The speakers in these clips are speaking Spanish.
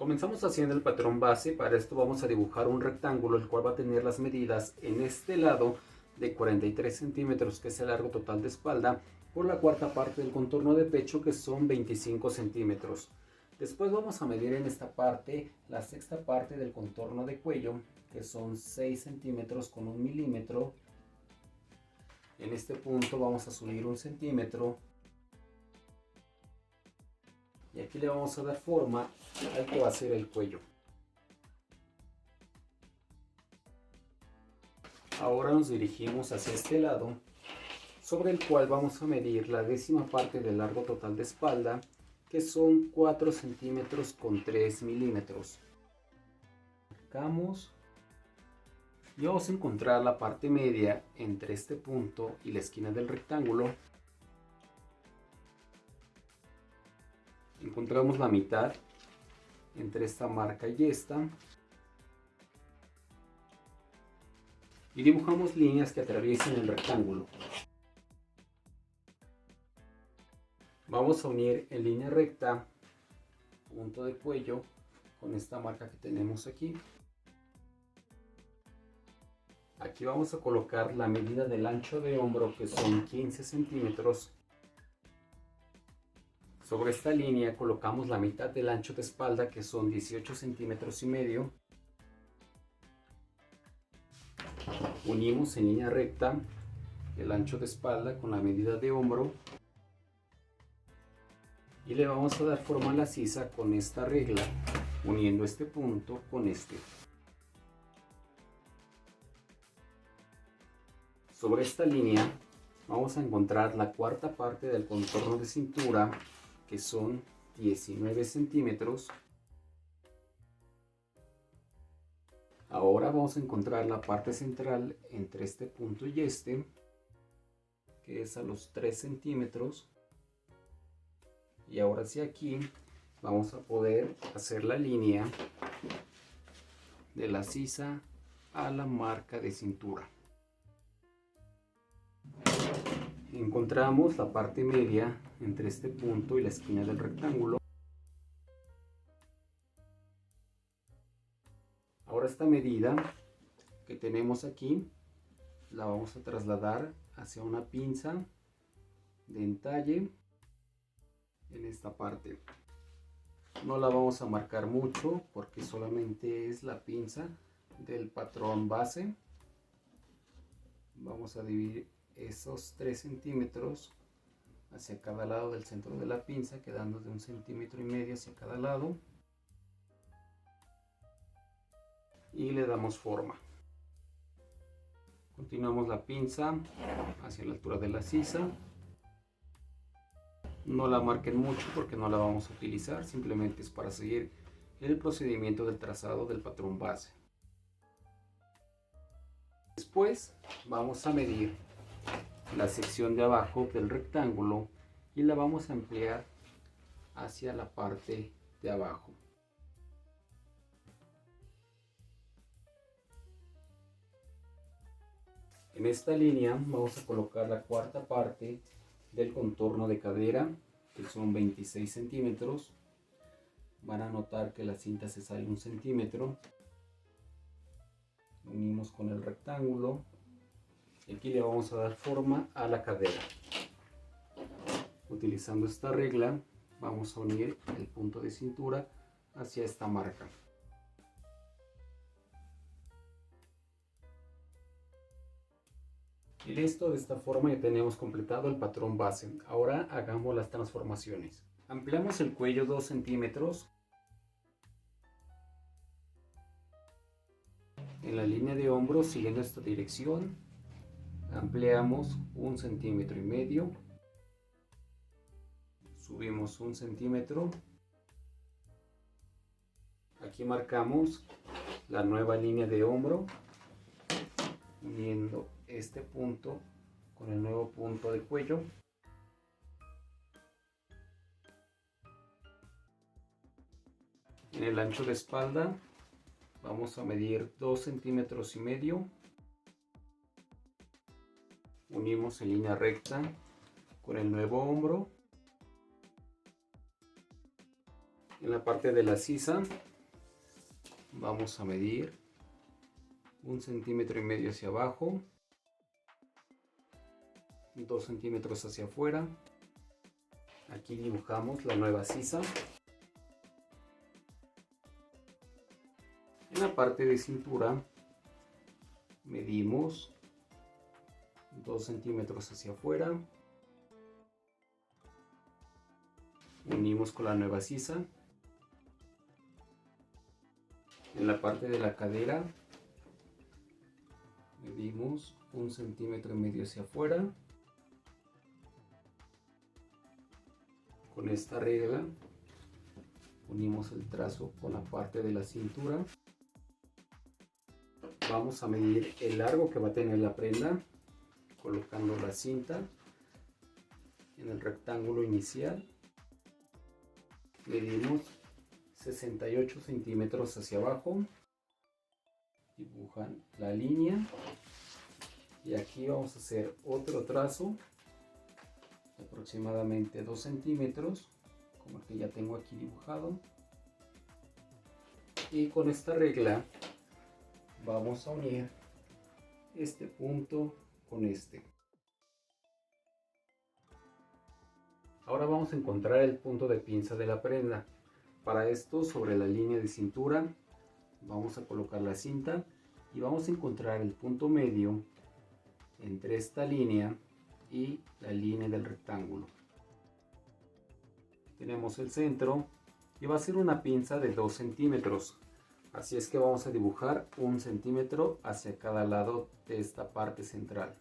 Comenzamos haciendo el patrón base. Para esto vamos a dibujar un rectángulo, el cual va a tener las medidas en este lado de 43 centímetros, que es el largo total de espalda, por la cuarta parte del contorno de pecho, que son 25 centímetros. Después vamos a medir en esta parte la sexta parte del contorno de cuello, que son 6 centímetros con 1 milímetro. En este punto vamos a subir 1 centímetro. Y aquí le vamos a dar forma al que va a ser el cuello. Ahora nos dirigimos hacia este lado, sobre el cual vamos a medir la décima parte del largo total de espalda, que son 4 centímetros con 3 milímetros. Marcamos y vamos a encontrar la parte media entre este punto y la esquina del rectángulo. Encontramos la mitad entre esta marca y esta y dibujamos líneas que atraviesen el rectángulo. Vamos a unir en línea recta punto de cuello con esta marca que tenemos aquí. Aquí vamos a colocar la medida del ancho de hombro, que son 15 centímetros. Sobre esta línea colocamos la mitad del ancho de espalda, que son 18 centímetros y medio. Unimos en línea recta el ancho de espalda con la medida de hombro y le vamos a dar forma a la sisa con esta regla, uniendo este punto con este. Sobre esta línea vamos a encontrar la cuarta parte del contorno de cintura, que son 19 centímetros. Ahora vamos a encontrar la parte central entre este punto y este, que es a los 3 centímetros. Y ahora sí, aquí vamos a poder hacer la línea de la sisa a la marca de cintura. Encontramos la parte media entre este punto y la esquina del rectángulo. Ahora esta medida que tenemos aquí la vamos a trasladar hacia una pinza de entalle en esta parte. No la vamos a marcar mucho porque solamente es la pinza del patrón base. Vamos a dividir esos 3 centímetros hacia cada lado del centro de la pinza, quedando de 1,5 centímetros hacia cada lado, y le damos forma. Continuamos la pinza hacia la altura de la sisa. No la marquen mucho porque no la vamos a utilizar, simplemente es para seguir el procedimiento del trazado del patrón base. Después vamos a medir la sección de abajo del rectángulo y la vamos a emplear hacia la parte de abajo. En esta línea vamos a colocar la cuarta parte del contorno de cadera, que son 26 centímetros. Van a notar que la cinta se sale 1 centímetro. Unimos con el rectángulo y aquí le vamos a dar forma a la cadera. Utilizando esta regla vamos a unir el punto de cintura hacia esta marca. Y listo, de esta forma ya tenemos completado el patrón base. Ahora hagamos las transformaciones. Ampliamos el cuello 2 centímetros. En la línea de hombro, siguiendo esta dirección, ampliamos 1,5 centímetros. Subimos 1 centímetro. Aquí marcamos la nueva línea de hombro, uniendo este punto con el nuevo punto de cuello. En el ancho de espalda vamos a medir 2,5 centímetros. Unimos en línea recta con el nuevo hombro. En la parte de la sisa Vamos a medir 1,5 centímetros hacia abajo, 2 centímetros hacia afuera. Aquí dibujamos la nueva sisa. En la parte de cintura medimos 2 centímetros hacia afuera, unimos con la nueva sisa. En la parte de la cadera medimos 1,5 centímetros hacia afuera. Con esta regla unimos el trazo con la parte de la cintura. Vamos a medir el largo que va a tener la prenda colocando la cinta en el rectángulo inicial. Medimos 68 centímetros hacia abajo, dibujan la línea y aquí vamos a hacer otro trazo de aproximadamente 2 centímetros como el que ya tengo aquí dibujado, y con esta regla vamos a unir este punto con este. Ahora vamos a encontrar el punto de pinza de la prenda. Para esto, sobre la línea de cintura vamos a colocar la cinta y vamos a encontrar el punto medio entre esta línea y la línea del rectángulo. Tenemos el centro y va a ser una pinza de 2 centímetros. Así es que vamos a dibujar 1 centímetro hacia cada lado de esta parte central.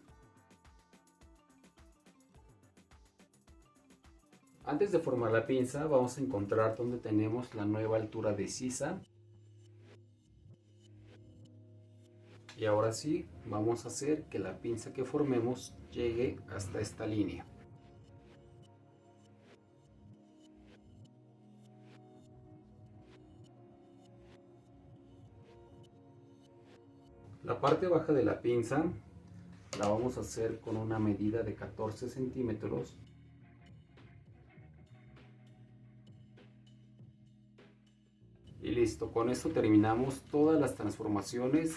Antes de formar la pinza vamos a encontrar donde tenemos la nueva altura de sisa. Y ahora sí, vamos a hacer que la pinza que formemos llegue hasta esta línea. La parte baja de la pinza la vamos a hacer con una medida de 14 centímetros. Y listo, con esto terminamos todas las transformaciones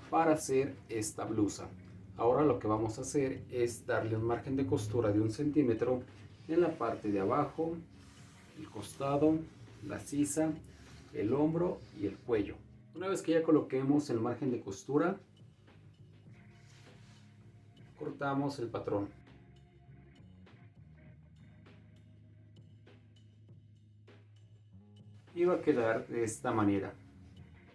para hacer esta blusa. Ahora lo que vamos a hacer es darle un margen de costura de 1 centímetro en la parte de abajo, el costado, la sisa, el hombro y el cuello. Una vez que ya coloquemos el margen de costura, cortamos el patrón. Y va a quedar de esta manera.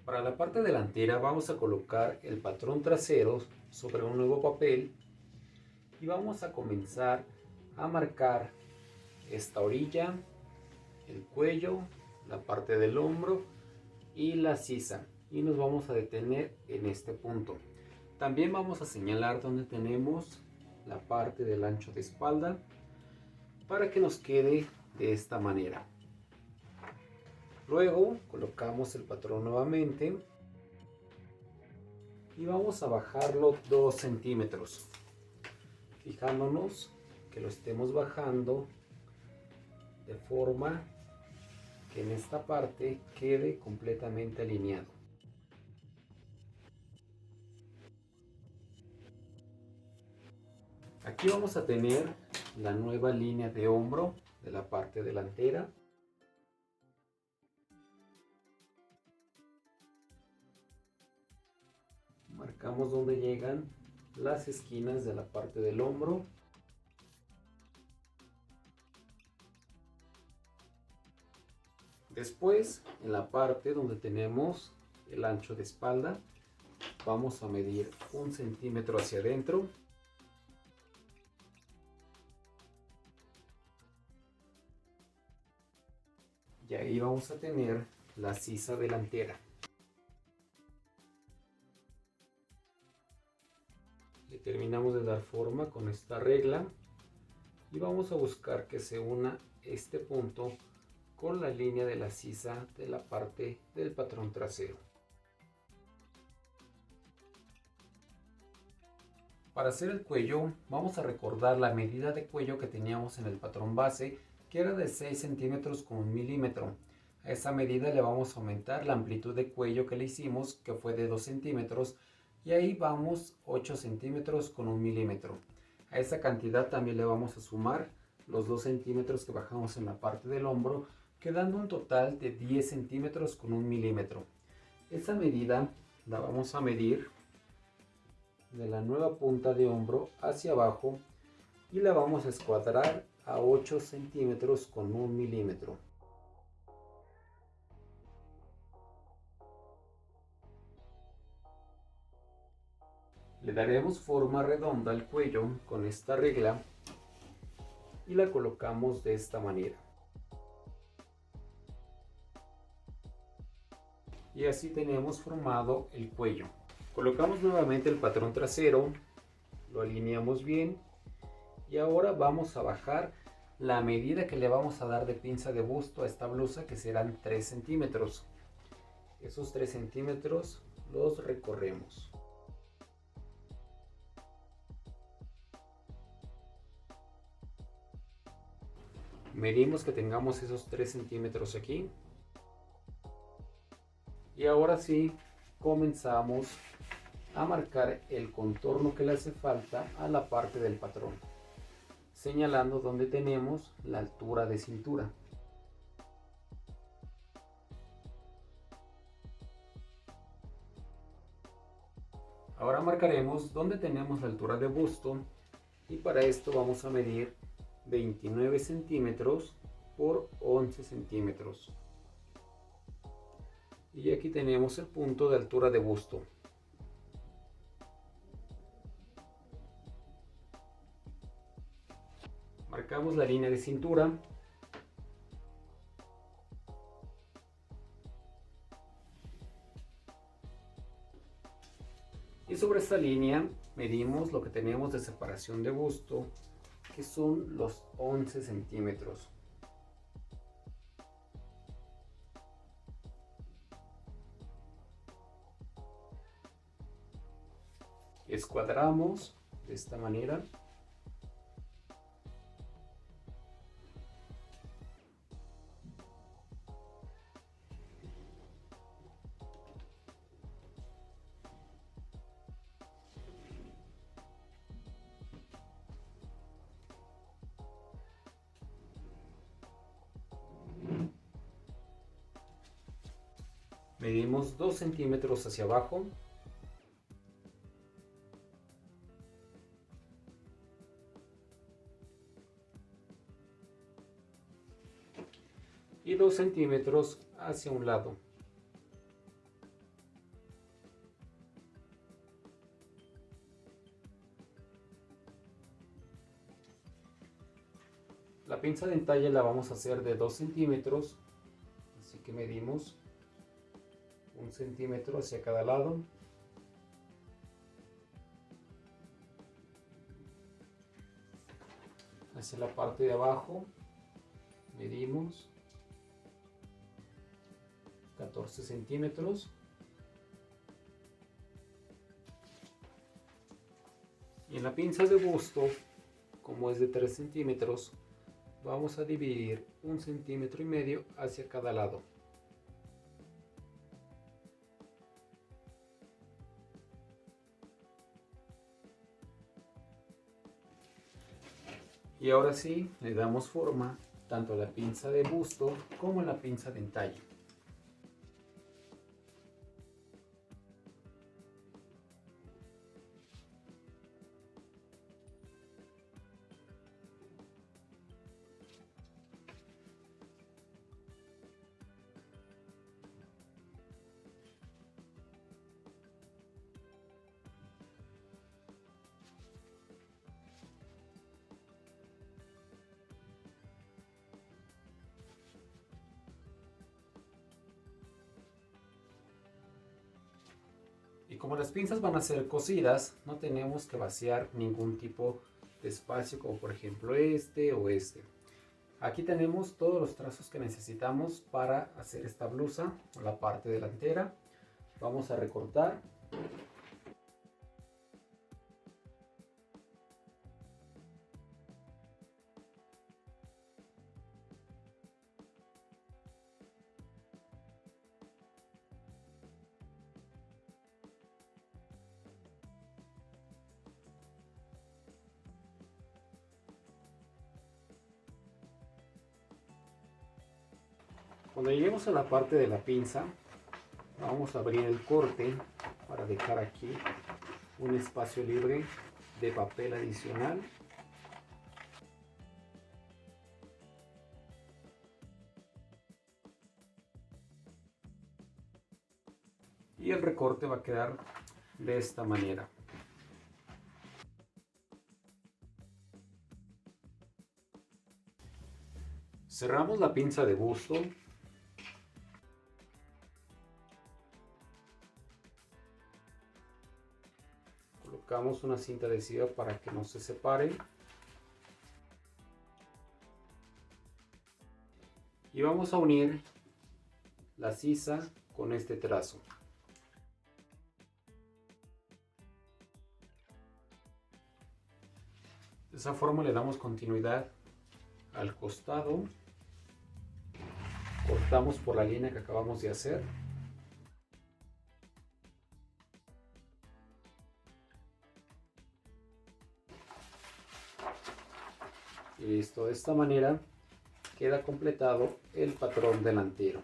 Para la parte delantera vamos a colocar el patrón trasero sobre un nuevo papel y vamos a comenzar a marcar esta orilla, el cuello, la parte del hombro y la sisa, y nos vamos a detener en este punto. También vamos a señalar donde tenemos la parte del ancho de espalda para que nos quede de esta manera. Luego colocamos el patrón nuevamente y vamos a bajarlo 2 centímetros, fijándonos que lo estemos bajando de forma que en esta parte quede completamente alineado. Aquí vamos a tener la nueva línea de hombro de la parte delantera. Marcamos donde llegan las esquinas de la parte del hombro. Después, en la parte donde tenemos el ancho de espalda, vamos a medir 1 centímetro hacia adentro. Y ahí vamos a tener la sisa delantera. Le terminamos de dar forma con esta regla y vamos a buscar que se una este punto con la línea de la sisa de la parte del patrón trasero. Para hacer el cuello vamos a recordar la medida de cuello que teníamos en el patrón base, que era de 6 centímetros con 1 milímetro. A esa medida le vamos a aumentar la amplitud de cuello que le hicimos, que fue de 2 centímetros, y ahí vamos 8 centímetros con 1 milímetro. A esa cantidad también le vamos a sumar los 2 centímetros que bajamos en la parte del hombro, quedando un total de 10 centímetros con 1 milímetro. Esa medida la vamos a medir de la nueva punta de hombro hacia abajo y la vamos a escuadrar a 8 centímetros con 1 milímetro. Le daremos forma redonda al cuello con esta regla y la colocamos de esta manera. Y así tenemos formado el cuello. Colocamos nuevamente el patrón trasero, lo alineamos bien y ahora vamos a bajar la medida que le vamos a dar de pinza de busto a esta blusa, que serán 3 centímetros. Esos 3 centímetros los recorremos. Medimos que tengamos esos 3 centímetros aquí. Y ahora sí, comenzamos a marcar el contorno que le hace falta a la parte del patrón, señalando donde tenemos la altura de cintura. Ahora marcaremos donde tenemos la altura de busto y para esto vamos a medir 29 centímetros por 11 centímetros. Y aquí tenemos el punto de altura de busto. Marcamos la línea de cintura. Y sobre esta línea medimos lo que tenemos de separación de busto, que son los 11 centímetros. Escuadramos de esta manera. Medimos 2 centímetros hacia abajo. Y 2 centímetros hacia un lado. La pinza de entalle la vamos a hacer de 2 centímetros, así que medimos 1 centímetro hacia cada lado. Hacia la parte de abajo medimos 14 centímetros. Y en la pinza de busto, como es de 3 centímetros, vamos a dividir 1,5 centímetros hacia cada lado. Y ahora sí, le damos forma tanto a la pinza de busto como a la pinza de entalle. Y como las pinzas van a ser cosidas, no tenemos que vaciar ningún tipo de espacio, como por ejemplo este o este. Aquí tenemos todos los trazos que necesitamos para hacer esta blusa o la parte delantera. Vamos a recortar. Cuando lleguemos a la parte de la pinza, vamos a abrir el corte para dejar aquí un espacio libre de papel adicional. Y el recorte va a quedar de esta manera. Cerramos la pinza de busto. Colocamos una cinta adhesiva para que no se separe. Y vamos a unir la sisa con este trazo. De esa forma le damos continuidad al costado. Cortamos por la línea que acabamos de hacer. Y listo, de esta manera queda completado el patrón delantero.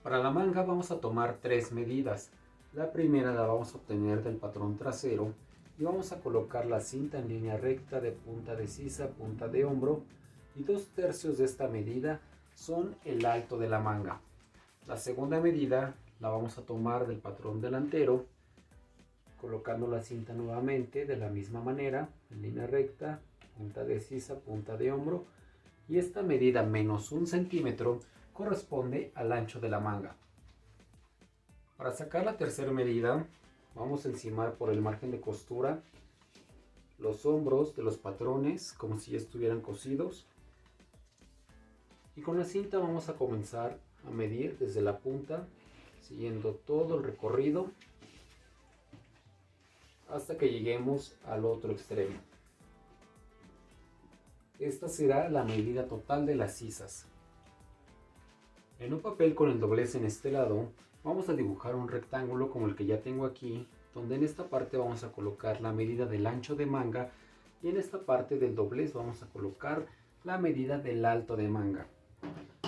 Para la manga vamos a tomar 3 medidas. La primera la vamos a obtener del patrón trasero y vamos a colocar la cinta en línea recta de punta de sisa a punta de hombro, y 2/3 de esta medida son el alto de la manga. La segunda medida la vamos a tomar del patrón delantero, colocando la cinta nuevamente de la misma manera en línea recta, punta de sisa, punta de hombro, y esta medida menos 1 centímetro corresponde al ancho de la manga. Para sacar la tercera medida, vamos a encimar por el margen de costura los hombros de los patrones como si ya estuvieran cosidos, y con la cinta vamos a comenzar a medir desde la punta, siguiendo todo el recorrido hasta que lleguemos al otro extremo. Esta será la medida total de las sisas. En un papel con el doblez en este lado vamos a dibujar un rectángulo como el que ya tengo aquí, donde en esta parte vamos a colocar la medida del ancho de manga y en esta parte del doblez vamos a colocar la medida del alto de manga.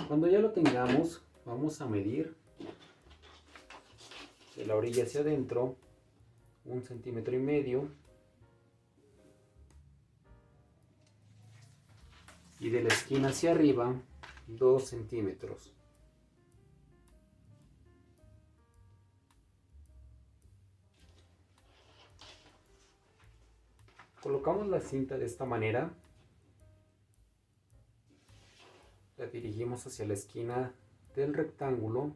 Cuando ya lo tengamos, vamos a medir de la orilla hacia adentro 1,5 centímetros y de la esquina hacia arriba 2 centímetros. Colocamos la cinta de esta manera, la dirigimos hacia la esquina del rectángulo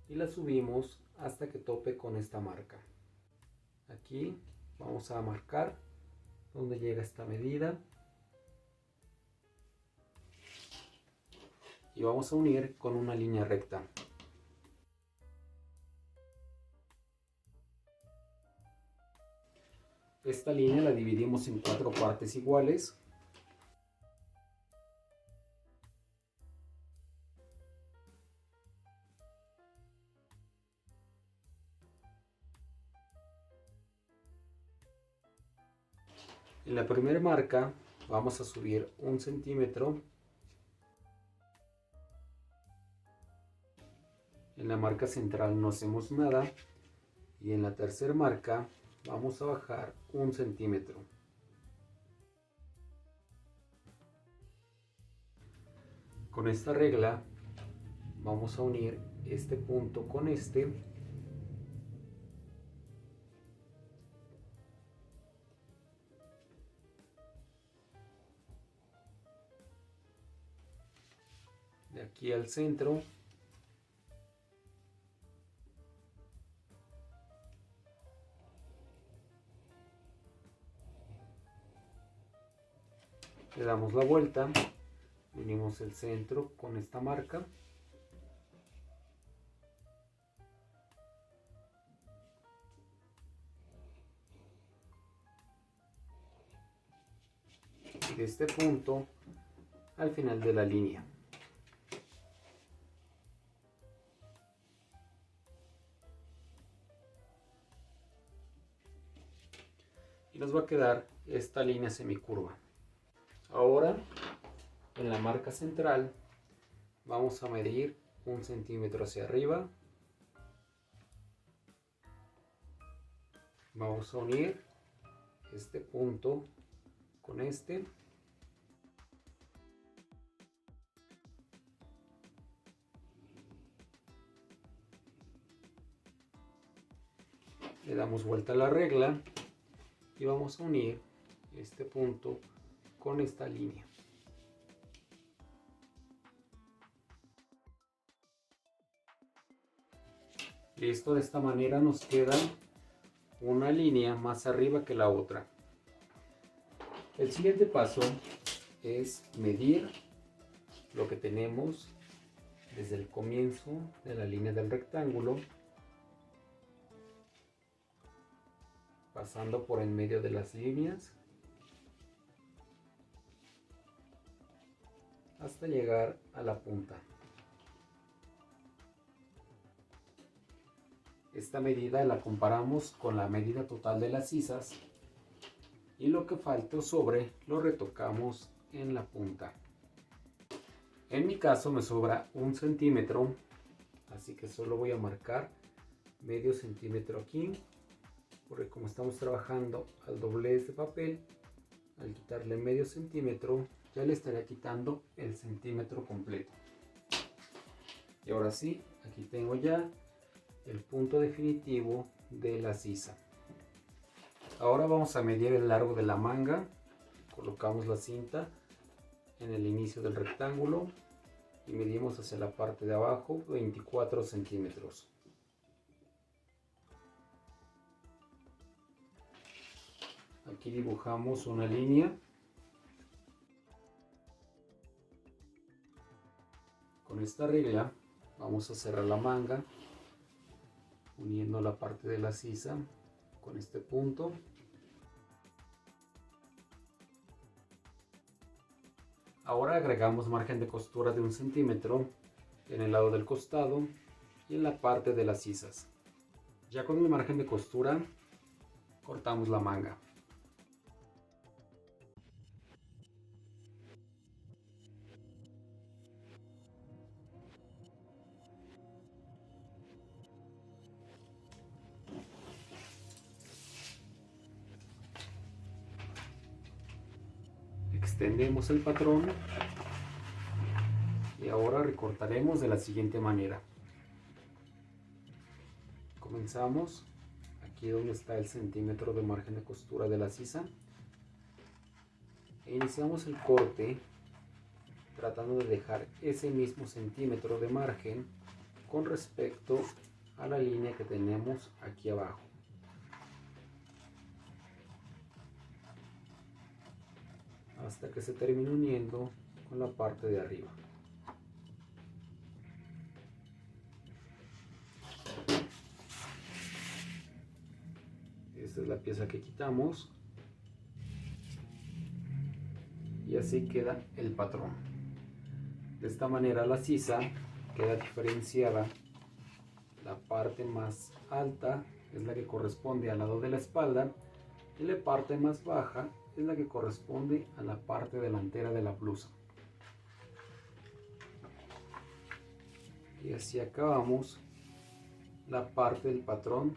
y la subimos hasta que tope con esta marca. Aquí vamos a marcar donde llega esta medida y vamos a unir con una línea recta. Esta línea la dividimos en 4 partes iguales. En la primera marca vamos a subir 1 centímetro. En la marca central no hacemos nada. Y en la tercera marca vamos a bajar 1 centímetro. Con esta regla vamos a unir este punto con este. De aquí al centro. Le damos la vuelta, unimos el centro con esta marca y de este punto al final de la línea. y nos va a quedar esta línea semicurva. Ahora en la marca central vamos a medir 1 centímetro hacia arriba. Vamos a unir este punto con este. Le damos vuelta a la regla y vamos a unir este punto con esta línea. Listo, de esta manera nos queda una línea más arriba que la otra. El siguiente paso es medir lo que tenemos desde el comienzo de la línea del rectángulo, pasando por en medio de las líneas hasta llegar a la punta. Esta medida la comparamos con la medida total de las sisas y lo que falta o sobre lo retocamos en la punta. En mi caso me sobra 1 centímetro, así que solo voy a marcar medio centímetro aquí, porque como estamos trabajando al doblez de papel, al quitarle medio centímetro ya le estaría quitando el centímetro completo. Y ahora sí, aquí tengo ya el punto definitivo de la sisa. Ahora vamos a medir el largo de la manga. Colocamos la cinta en el inicio del rectángulo y medimos hacia la parte de abajo 24 centímetros. Aquí dibujamos una línea. Con esta regla vamos a cerrar la manga uniendo la parte de la sisa con este punto. Ahora agregamos margen de costura de 1 centímetro en el lado del costado y en la parte de las sisas. Ya con el margen de costura cortamos la manga. Extendemos el patrón y ahora recortaremos de la siguiente manera. Comenzamos aquí donde está el centímetro de margen de costura de la sisa e iniciamos el corte tratando de dejar ese mismo centímetro de margen con respecto a la línea que tenemos aquí abajo. Hasta que se termine uniendo con la parte de arriba. Esta es la pieza que quitamos y así queda el patrón. De esta manera la sisa queda diferenciada. La parte más alta es la que corresponde al lado de la espalda y la parte más baja es la que corresponde a la parte delantera de la blusa. Y así acabamos la parte del patrón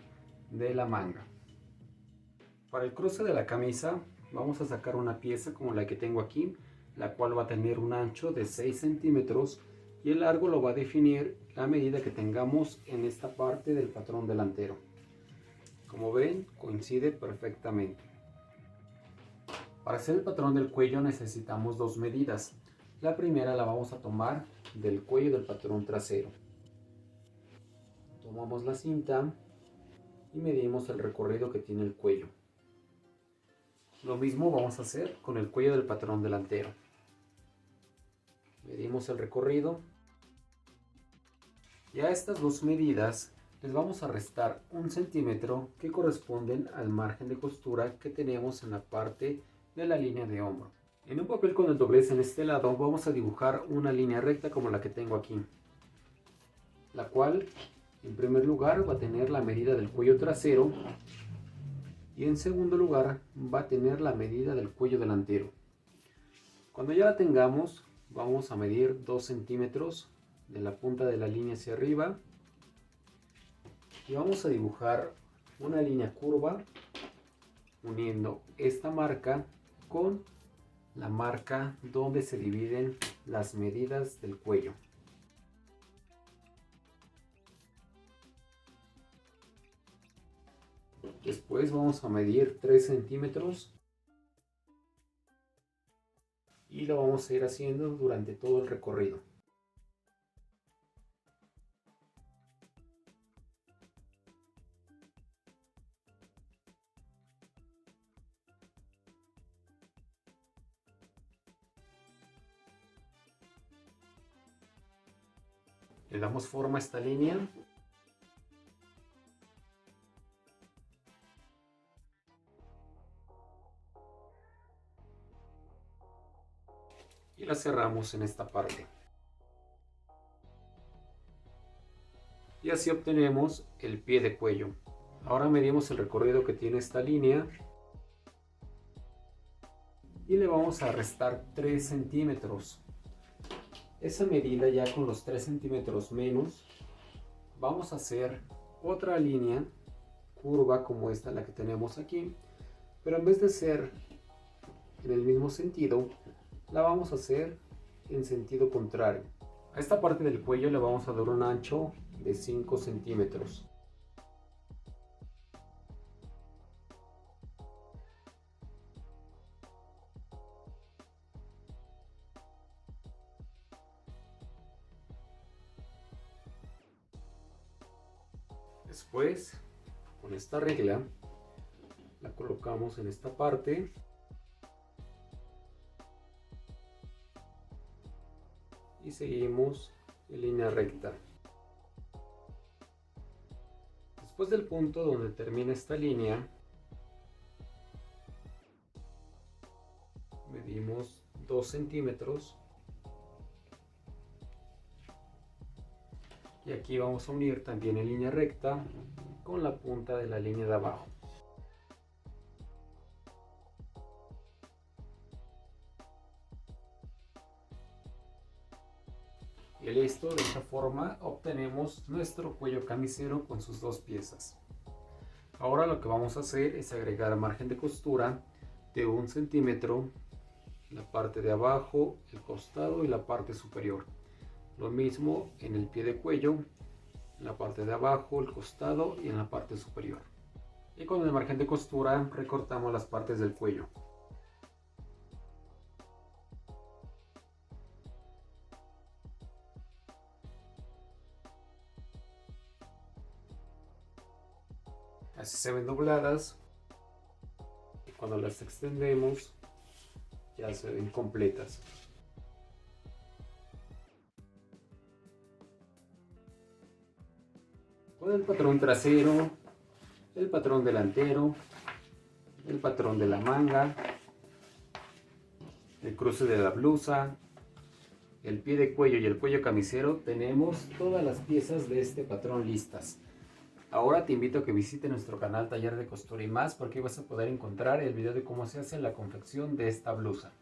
de la manga. Para el cruce de la camisa vamos a sacar una pieza como la que tengo aquí, la cual va a tener un ancho de 6 centímetros y el largo lo va a definir la medida que tengamos en esta parte del patrón delantero. Como ven, coincide perfectamente. Para hacer el patrón del cuello necesitamos 2 medidas. La primera la vamos a tomar del cuello del patrón trasero. Tomamos la cinta y medimos el recorrido que tiene el cuello. Lo mismo vamos a hacer con el cuello del patrón delantero. Medimos el recorrido y a estas 2 medidas les vamos a restar 1 centímetro que corresponden al margen de costura que tenemos en la parte de la línea de hombro. En un papel con el doblez en este lado vamos a dibujar una línea recta como la que tengo aquí, la cual en primer lugar va a tener la medida del cuello trasero Y en segundo lugar va a tener la medida del cuello delantero. Cuando ya la tengamos, vamos a medir 2 centímetros de la punta de la línea hacia arriba y vamos a dibujar una línea curva uniendo esta marca con la marca donde se dividen las medidas del cuello. Después vamos a medir 3 centímetros y lo vamos a ir haciendo durante todo el recorrido. Le damos forma a esta línea y la cerramos en esta parte. Y así obtenemos el pie de cuello. Ahora medimos el recorrido que tiene esta línea y le vamos a restar 3 centímetros. Esa medida, ya con los 3 centímetros menos, vamos a hacer otra línea curva como esta, la que tenemos aquí, pero en vez de ser en el mismo sentido, la vamos a hacer en sentido contrario. A esta parte del cuello le vamos a dar un ancho de 5 centímetros. Después, con esta regla, la colocamos en esta parte y seguimos en línea recta. Después del punto donde termina esta línea, medimos 2 centímetros y aquí vamos a unir también en línea recta con la punta de la línea de abajo. Y listo, de esta forma obtenemos nuestro cuello camisero con sus 2 piezas. Ahora lo que vamos a hacer es agregar margen de costura de 1 centímetro, la parte de abajo, el costado y la parte superior. Lo mismo en el pie de cuello, en la parte de abajo, el costado y en la parte superior. Y con el margen de costura recortamos las partes del cuello. Así se ven dobladas y cuando las extendemos ya se ven completas. Con el patrón trasero, el patrón delantero, el patrón de la manga, el cruce de la blusa, el pie de cuello y el cuello camisero, tenemos todas las piezas de este patrón listas. Ahora te invito a que visites nuestro canal Taller de Costura y Más, porque vas a poder encontrar el video de cómo se hace la confección de esta blusa.